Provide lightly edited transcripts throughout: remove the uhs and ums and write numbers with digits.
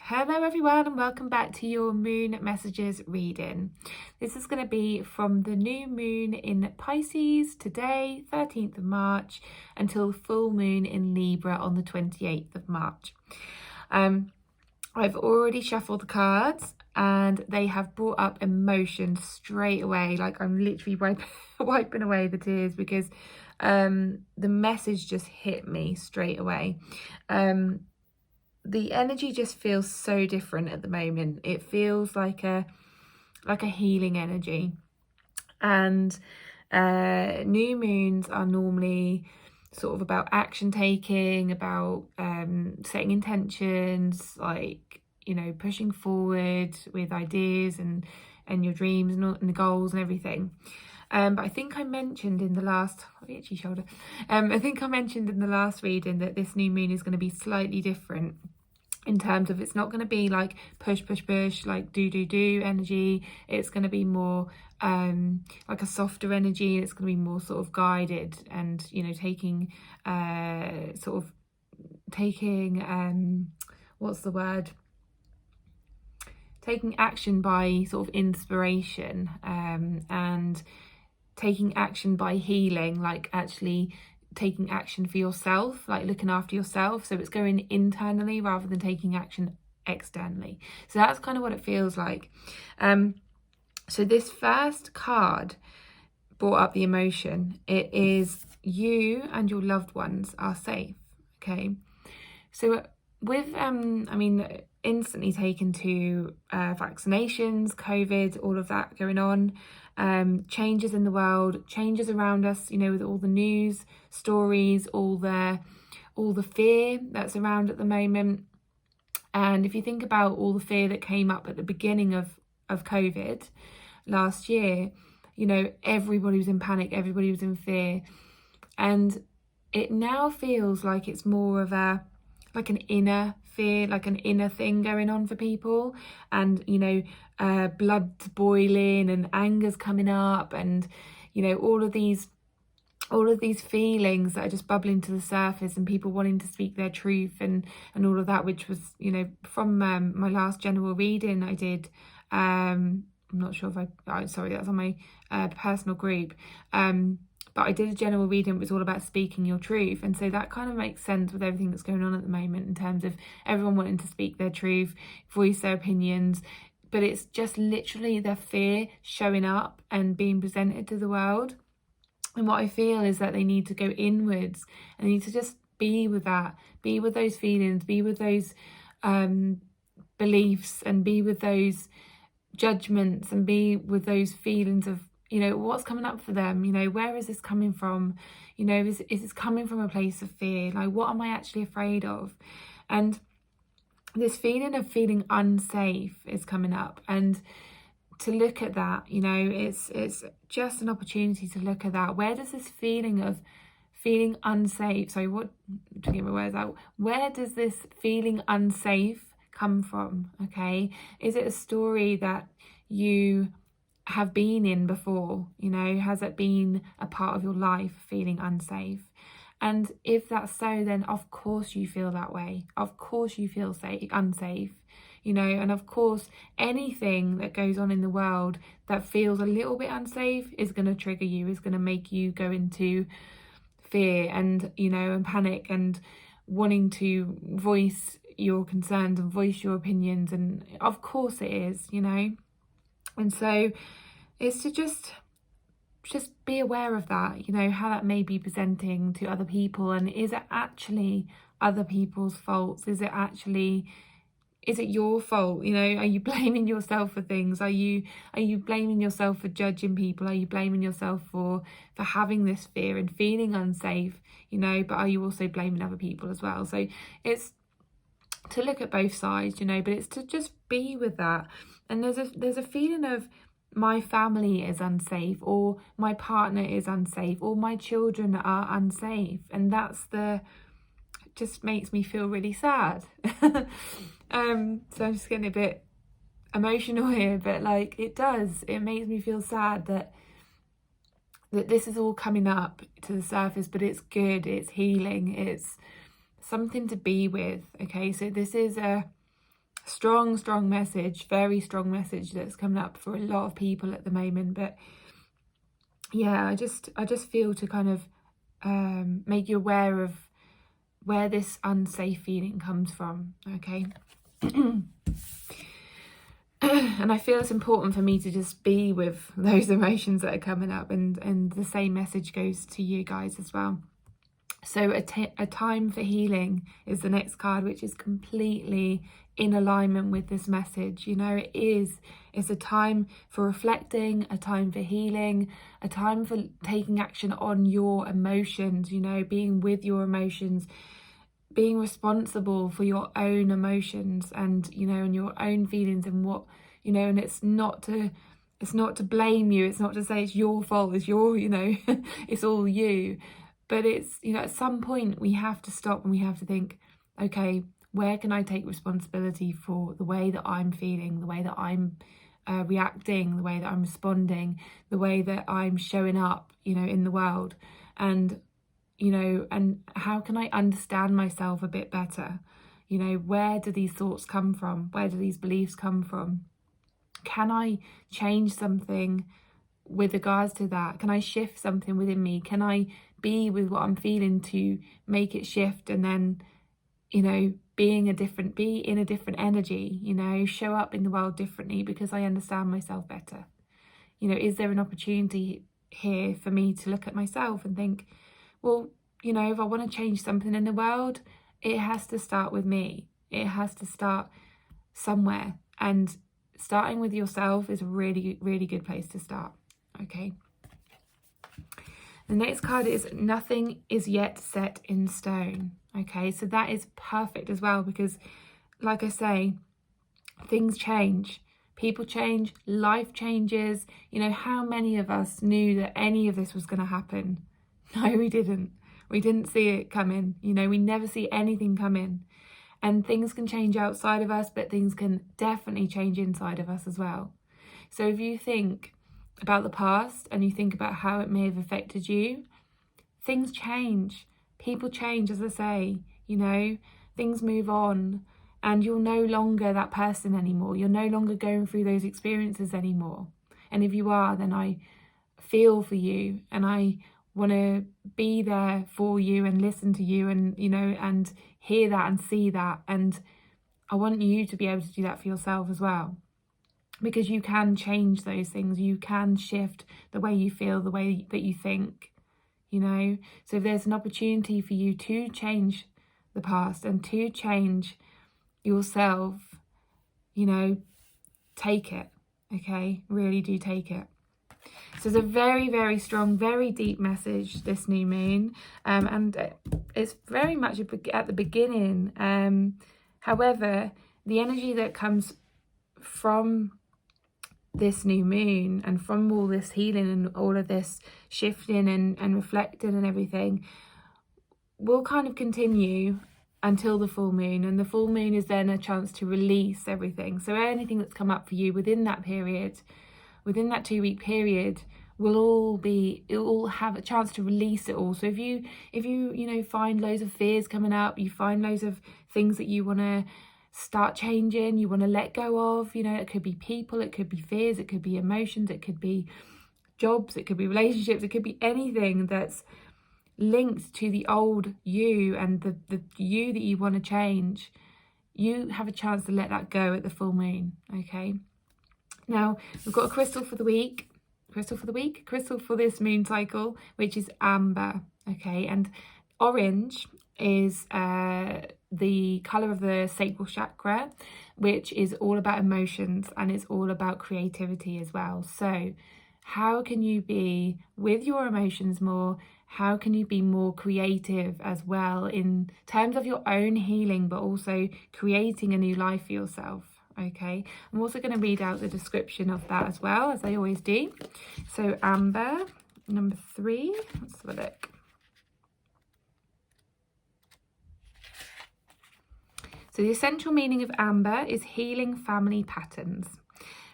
Hello everyone and welcome back to your moon messages reading. This is going to be from the new moon in Pisces today, 13th of March, until full moon in Libra on the 28th of March. I've already shuffled the cards and they have brought up emotion straight away. Like I'm literally wiping away the tears because the message just hit me straight away. The energy just feels so different at the moment. It feels like a healing energy. And new moons are normally sort of about action taking, about setting intentions, like, you know, pushing forward with ideas and your dreams and the goals and everything. But I think I mentioned in the last, I think I mentioned in the last reading that this new moon is going to be slightly different in terms of it's not going to be like push, like do energy. It's going to be more like a softer energy. It's going to be more sort of guided and, you know, taking taking action by sort of inspiration, and taking action by healing, like actually taking action for yourself, like looking after yourself. So it's going internally rather than taking action externally. So that's kind of what it feels like. So this first card brought up the emotion. It is you and your loved ones are safe. Okay. So with instantly taken to vaccinations, COVID, all of that going on, changes in the world, changes around us, you know, with all the news stories, all the fear that's around at the moment. And if you think about all the fear that came up at the beginning of COVID last year, you know, everybody was in panic, everybody was in fear. And it now feels like it's more of like an inner fear, like an inner thing going on for people, and, you know, blood's boiling and anger's coming up, and, you know, all of these feelings that are just bubbling to the surface, and people wanting to speak their truth and all of that, which was, you know, from my last general reading I did. I'm not sure if sorry, that's on my personal group. But I did a general reading. It was all about speaking your truth. And so that kind of makes sense with everything that's going on at the moment in terms of everyone wanting to speak their truth, voice their opinions. But it's just literally their fear showing up and being presented to the world. And what I feel is that they need to go inwards and they need to just be with that, be with those feelings, be with those beliefs, and be with those judgments, and be with those feelings of, you know, what's coming up for them. You know, where is this coming from? You know, is this coming from a place of fear? Like, what am I actually afraid of? And this feeling of feeling unsafe is coming up, and to look at that, you know, it's just an opportunity to look at that. Where does this feeling of feeling unsafe, to get my words out, where does this feeling unsafe come from? Okay, is it a story that you have been in before? You know, has it been a part of your life, feeling unsafe? And if that's so, then of course you feel that way. Of course you feel unsafe, you know, and of course anything that goes on in the world that feels a little bit unsafe is going to trigger you, is going to make you go into fear and, you know, and panic and wanting to voice your concerns and voice your opinions. And of course it is, you know. And so it's to just be aware of that, you know, how that may be presenting to other people. And is it actually other people's faults? Is it your fault? You know, are you blaming yourself for things? Are you blaming yourself for judging people? Are you blaming yourself for having this fear and feeling unsafe, you know? But are you also blaming other people as well? So it's to look at both sides, you know, but it's to just be with that. And there's a feeling of my family is unsafe, or my partner is unsafe, or my children are unsafe, and just makes me feel really sad. So I'm just getting a bit emotional here, but like it makes me feel sad that this is all coming up to the surface, but it's good, it's healing, it's something to be with. Okay, so this is a strong message, very strong message that's coming up for a lot of people at the moment. But yeah, I just feel to kind of make you aware of where this unsafe feeling comes from, okay? And I feel it's important for me to just be with those emotions that are coming up, and the same message goes to you guys as well. So a time for healing is the next card, which is completely in alignment with this message. You know, it's a time for reflecting, a time for healing, a time for taking action on your emotions, you know, being with your emotions, being responsible for your own emotions and, you know, and your own feelings and what, you know, and it's not to blame you. It's not to say it's your fault, it's your, you know, it's all you. But it's, you know, at some point we have to stop and we have to think, okay, where can I take responsibility for the way that I'm feeling, the way that I'm reacting, the way that I'm responding, the way that I'm showing up, you know, in the world. And, you know, and how can I understand myself a bit better? You know, where do these thoughts come from? Where do these beliefs come from? Can I change something with regards to that? Can I shift something within me? Can I be with what I'm feeling to make it shift, and then, you know, be in a different energy, you know, show up in the world differently because I understand myself better? You know, is there an opportunity here for me to look at myself and think, well, you know, if I want to change something in the world, it has to start with me. It has to start somewhere, and starting with yourself is a really, really good place to start, okay? The next card is nothing is yet set in stone, okay? So that is perfect as well because, like I say, things change, people change, life changes. You know, how many of us knew that any of this was going to happen? No, we didn't. We didn't see it coming. You know, we never see anything coming. And things can change outside of us, but things can definitely change inside of us as well. So if you think about the past and you think about how it may have affected you, things change, people change, as I say, you know, things move on, and you're no longer that person anymore. You're no longer going through those experiences anymore. And if you are, then I feel for you, and I want to be there for you and listen to you, and, you know, and hear that and see that. And I want you to be able to do that for yourself as well, because you can change those things. You can shift the way you feel, the way that you think, you know. So if there's an opportunity for you to change the past and to change yourself, you know, take it, okay? Really do take it. So it's a very, very strong, very deep message, this new moon, and it's very much at the beginning. However, the energy that comes from this new moon and from all this healing and all of this shifting and reflecting and everything will kind of continue until the full moon. And the full moon is then a chance to release everything. So anything that's come up for you within that period, within that 2-week period, it will have a chance to release it all. So if you you know, find loads of fears coming up, you find loads of things that you want to start changing, you want to let go of, you know, it could be people, it could be fears, it could be emotions, it could be jobs, it could be relationships, it could be anything that's linked to the old you and the you that you want to change. You have a chance to let that go at the full moon, okay? Now, we've got a crystal for this moon cycle, which is amber, okay? And orange is the colour of the sacral chakra, which is all about emotions and it's all about creativity as well. So how can you be with your emotions more? How can you be more creative as well in terms of your own healing, but also creating a new life for yourself? Okay, I'm also going to read out the description of that as well, as I always do. So amber, number 3, let's have a look. So the essential meaning of amber is healing family patterns,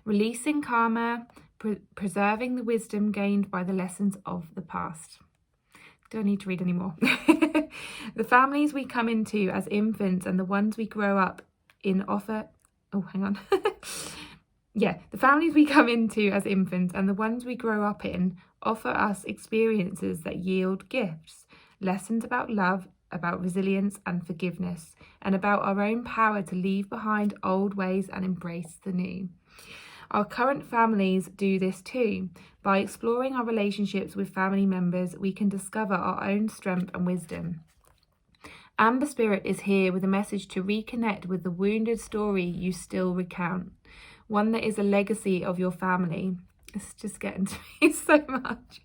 releasing karma, preserving the wisdom gained by the lessons of the past. Don't need to read anymore. The families we come into as infants and the ones we grow up in offer oh, hang on. Yeah, the families we come into as infants and the ones we grow up in offer us experiences that yield gifts, lessons about love, about resilience and forgiveness, and about our own power to leave behind old ways and embrace the new. Our current families do this too. By exploring our relationships with family members, we can discover our own strength and wisdom. Amber Spirit is here with a message to reconnect with the wounded story you still recount, one that is a legacy of your family. It's just getting to me so much.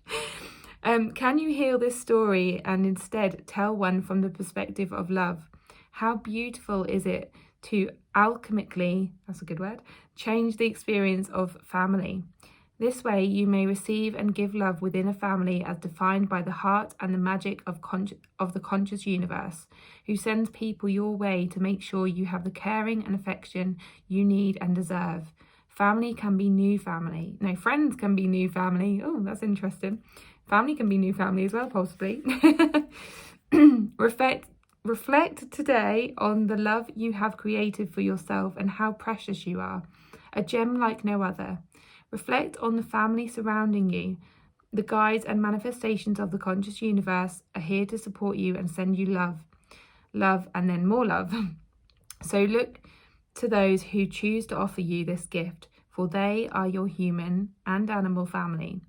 Can you heal this story and instead tell one from the perspective of love? How beautiful is it to alchemically, that's a good word, change the experience of family. This way you may receive and give love within a family as defined by the heart and the magic of the conscious universe, who sends people your way to make sure you have the caring and affection you need and deserve. Family can be new family. No, friends can be new family. Oh, that's interesting. Family can be new family as well, possibly. Reflect today on the love you have created for yourself and how precious you are, a gem like no other. Reflect on the family surrounding you. The guides and manifestations of the conscious universe are here to support you and send you love. Love and then more love. So look to those who choose to offer you this gift, for they are your human and animal family.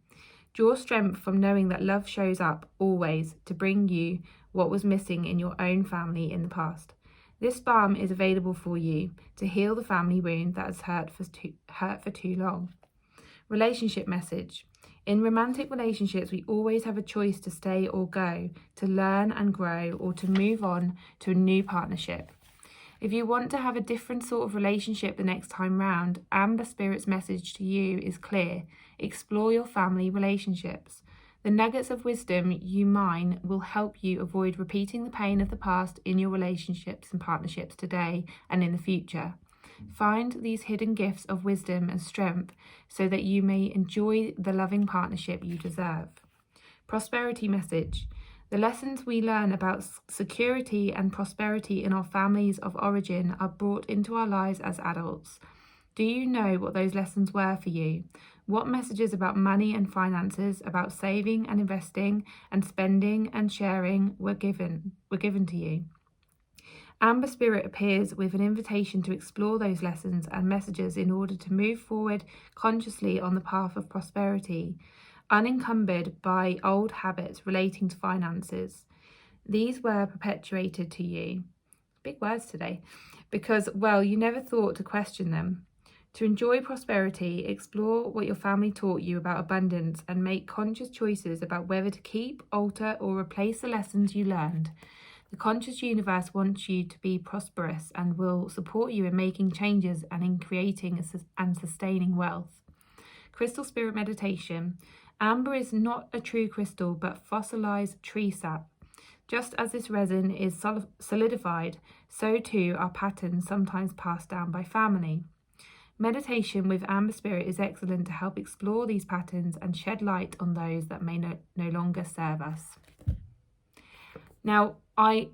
Draw strength from knowing that love shows up always to bring you what was missing in your own family in the past. This balm is available for you to heal the family wound that has hurt for too long. Relationship message. In romantic relationships, we always have a choice to stay or go, to learn and grow, or to move on to a new partnership. If you want to have a different sort of relationship the next time round, Amber Spirit's message to you is clear. Explore your family relationships. The nuggets of wisdom you mine will help you avoid repeating the pain of the past in your relationships and partnerships today and in the future. Find these hidden gifts of wisdom and strength so that you may enjoy the loving partnership you deserve. Prosperity message. The lessons we learn about security and prosperity in our families of origin are brought into our lives as adults. Do you know what those lessons were for you? What messages about money and finances, about saving and investing and spending and sharing were given to you? Amber Spirit appears with an invitation to explore those lessons and messages in order to move forward consciously on the path of prosperity, unencumbered by old habits relating to finances. These were perpetuated to you. Big words today. Because, well, you never thought to question them. To enjoy prosperity, explore what your family taught you about abundance and make conscious choices about whether to keep, alter, or replace the lessons you learned. The conscious universe wants you to be prosperous and will support you in making changes and in creating and sustaining wealth. Crystal Spirit Meditation. Amber is not a true crystal but fossilized tree sap. Just as this resin is solidified, so too are patterns sometimes passed down by family. Meditation with Amber Spirit is excellent to help explore these patterns and shed light on those that may no longer serve us. Now, I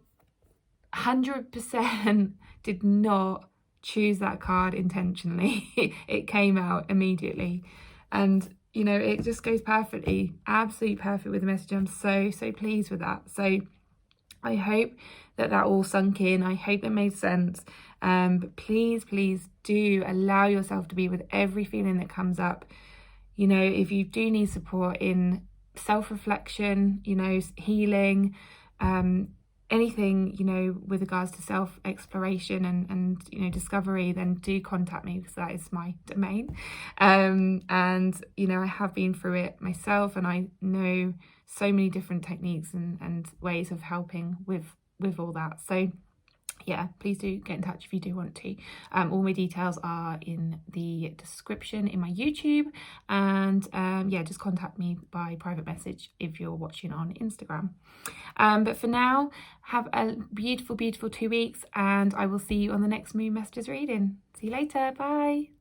100% did not choose that card intentionally. It came out immediately. And, you know, it just goes perfectly, absolutely perfect with the message. I'm so pleased with that. So I hope that all sunk in. I hope that made sense. But please do allow yourself to be with every feeling that comes up. You know, if you do need support in self-reflection, you know, healing, anything, you know, with regards to self-exploration and you know, discovery, then do contact me because that is my domain. And, you know, I have been through it myself and I know so many different techniques and ways of helping with all that. So yeah, please do get in touch if you do want to. All my details are in the description in my YouTube, and yeah, just contact me by private message if you're watching on Instagram. But for now, have a beautiful 2 weeks, and I will see you on the next Moon Messages reading. See you later. Bye.